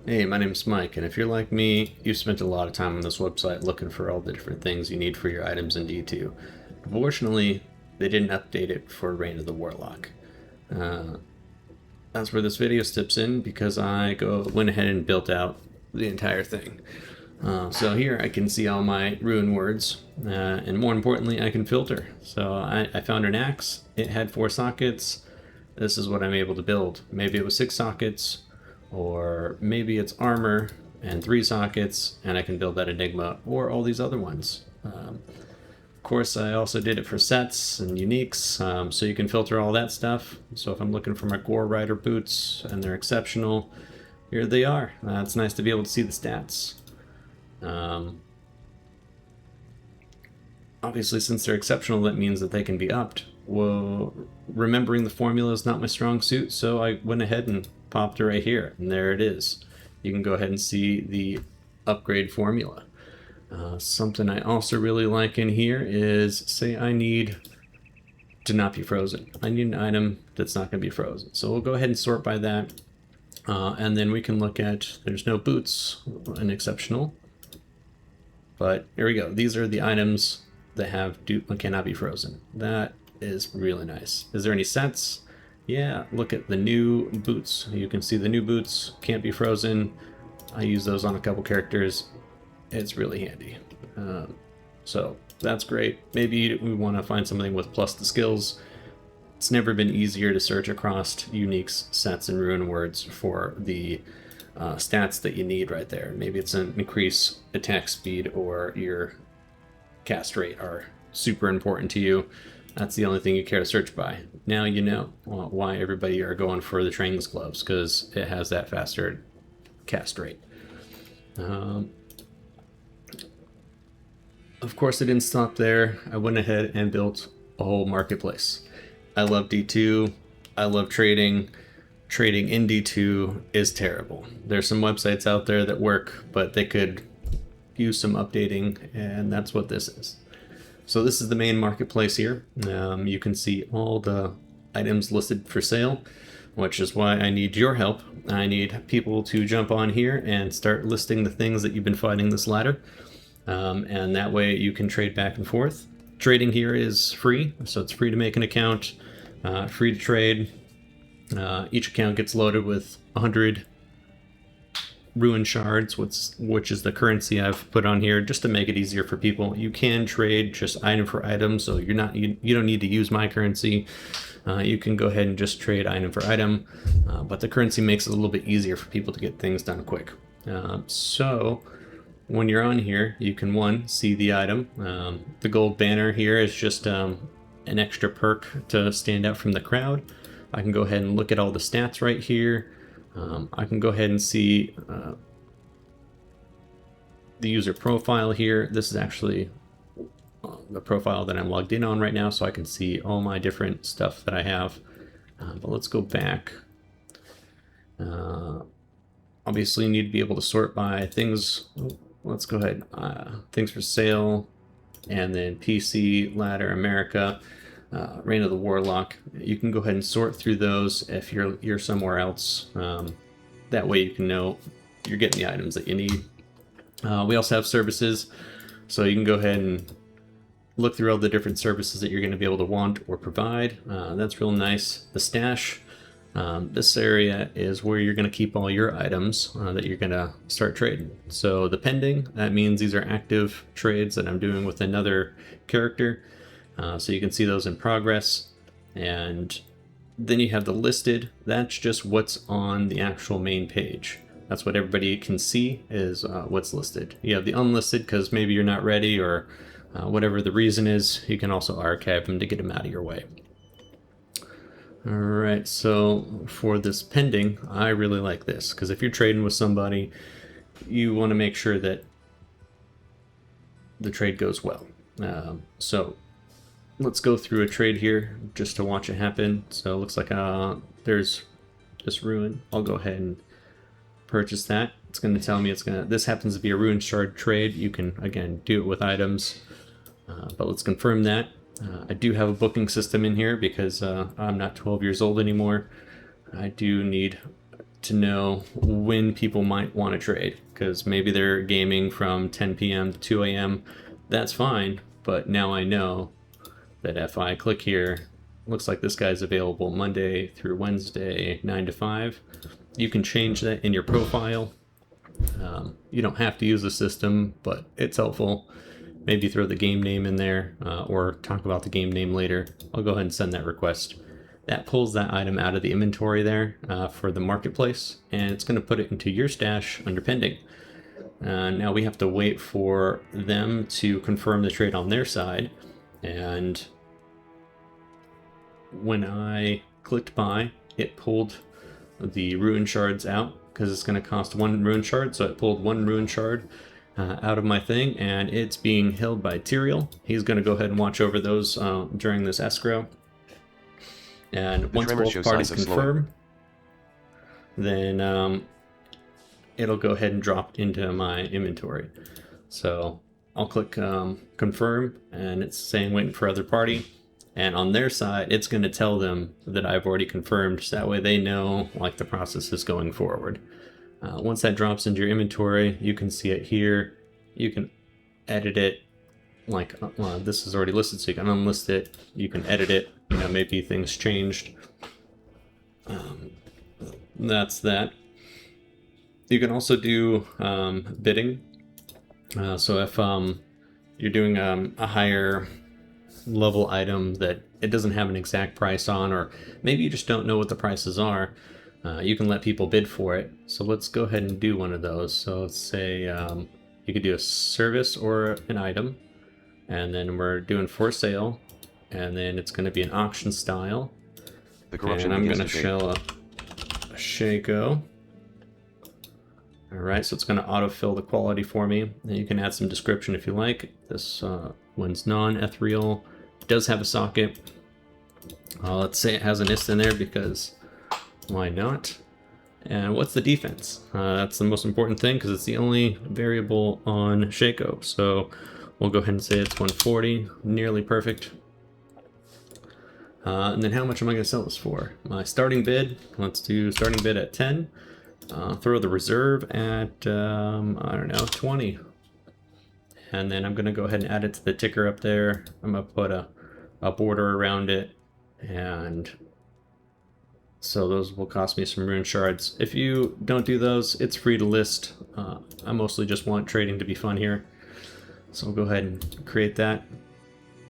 Hey, my name's Mike, and if you're like me, you've spent a lot of time on this website looking for all the different things you need for your items in D2. Unfortunately, they didn't update it for Reign of the Warlock. Uh, that's where this video steps in because went ahead and built out the entire thing. So here I can see all my rune words, and more importantly, I can filter. So I found an axe. It had 4 sockets. This is what I'm able to build. Maybe it was 6 sockets, or maybe it's armor and 3 sockets, and I can build that enigma, or all these other ones. Of course, I also did it for sets and uniques, so you can filter all that stuff. So if I'm looking for my Gore Rider boots and they're exceptional, here they are. It's nice to be able to see the stats. Obviously, since they're exceptional, that means that they can be upped. Well, remembering the formula is not my strong suit, so I went ahead and popped it right here, and there it is. You can go ahead and see the upgrade formula. Something I also really like in here is, say I need to not be frozen. I need an item that's not going to be frozen. So we'll go ahead and sort by that. And then we can look at, there's no boots, an exceptional. But here we go. These are the items that cannot be frozen. That is really nice. Is there any sets? Yeah, look at the new boots. You can see the new boots can't be frozen. I use those on a couple characters. It's really handy. So that's great. Maybe we want to find something with plus the skills. It's never been easier to search across uniques, sets, and rune words for the stats that you need right there. Maybe it's an increase attack speed or your cast rate are super important to you. That's the only thing you care to search by. Now you know why everybody are going for the Trang's gloves, because it has that faster cast rate. Of course, it didn't stop there. I went ahead and built a whole marketplace. I love D2. I love trading. Trading in D2 is terrible. There's some websites out there that work, but they could use some updating, and that's what this is. So this is the main marketplace here. You can see all the items listed for sale, which is why I need your help. I need people to jump on here and start listing the things that you've been fighting this ladder. And that way you can trade back and forth. Trading here is free, so it's free to make an account, free to trade. Each account gets loaded with 100 ruin shards, which is the currency I've put on here just to make it easier for people. You can trade just item for item, so you don't need to use my currency. You can go ahead and just trade item for item, but the currency makes it a little bit easier for people to get things done quick. So when you're on here, you can see the item. The gold banner here is just an extra perk to stand out from the crowd. I can go ahead and look at all the stats right here. I can go ahead and see the user profile here. This is actually the profile that I'm logged in on right now, so I can see all my different stuff that I have. But let's go back. Obviously, you need to be able to sort by things. Let's go ahead. Things for sale, and then PC, Ladder, America. Reign of the Warlock. You can go ahead and sort through those if you're somewhere else. That way you can know you're getting the items that you need. We also have services, so you can go ahead and look through all the different services that you're going to be able to want or provide. That's real nice. The stash. This area is where you're going to keep all your items that you're going to start trading. So the pending, that means these are active trades that I'm doing with another character. So you can see those in progress. And then you have the listed. That's just what's on the actual main page. That's what everybody can see is what's listed. You have the unlisted because maybe you're not ready or whatever the reason is. You can also archive them to get them out of your way. Alright, so for this pending, I really like this because if you're trading with somebody, you want to make sure that the trade goes well. So let's go through a trade here just to watch it happen. So it looks like there's this ruin. I'll go ahead and purchase that. It's going to tell me this happens to be a ruin shard trade. You can, again, do it with items, but let's confirm that. I do have a booking system in here because I'm not 12 years old anymore. I do need to know when people might want to trade, because maybe they're gaming from 10 p.m. to 2 a.m. That's fine, but now I know that if I click here, looks like this guy's available Monday through Wednesday, 9 to 5. You can change that in your profile. You don't have to use the system, but it's helpful. Maybe throw the game name in there, or talk about the game name later. I'll go ahead and send that request. That pulls that item out of the inventory there for the marketplace, and it's going to put it into your stash under pending. Now we have to wait for them to confirm the trade on their side, and when I clicked buy, it pulled the rune shards out, because it's going to cost 1 rune shard, so it pulled 1 rune shard out of my thing, and it's being held by Tyrael. He's going to go ahead and watch over those during this escrow. And once both parties confirm, then it'll go ahead and drop into my inventory. So I'll click confirm, and it's saying waiting for other party. And on their side, it's going to tell them that I've already confirmed, so that way they know like the process is going forward. Once that drops into your inventory, you can see it here. You can edit it. Like this is already listed, so you can unlist it. You can edit it. You know, maybe things changed. That's that. You can also do bidding. So if you're doing a higher level item that it doesn't have an exact price on, or maybe you just don't know what the prices are, you can let people bid for it. So let's go ahead and do one of those. So let's say you could do a service or an item, and then we're doing for sale, and then it's going to be an auction style. And I'm going to show a Shaco. Alright, so it's going to autofill the quality for me. And you can add some description if you like. This one's non-ethereal. It does have a socket. Let's say it has an ist in there, because why not? And what's the defense? That's the most important thing, because it's the only variable on Shaco. So we'll go ahead and say it's 140, nearly perfect. And then how much am I going to sell this for? My starting bid, let's do starting bid at 10. Throw the reserve at, I don't know, 20. And then I'm going to go ahead and add it to the ticker up there. I'm going to put a border around it, and so those will cost me some rune shards. If you don't do those, it's free to list. I mostly just want trading to be fun here. So I'll go ahead and create that.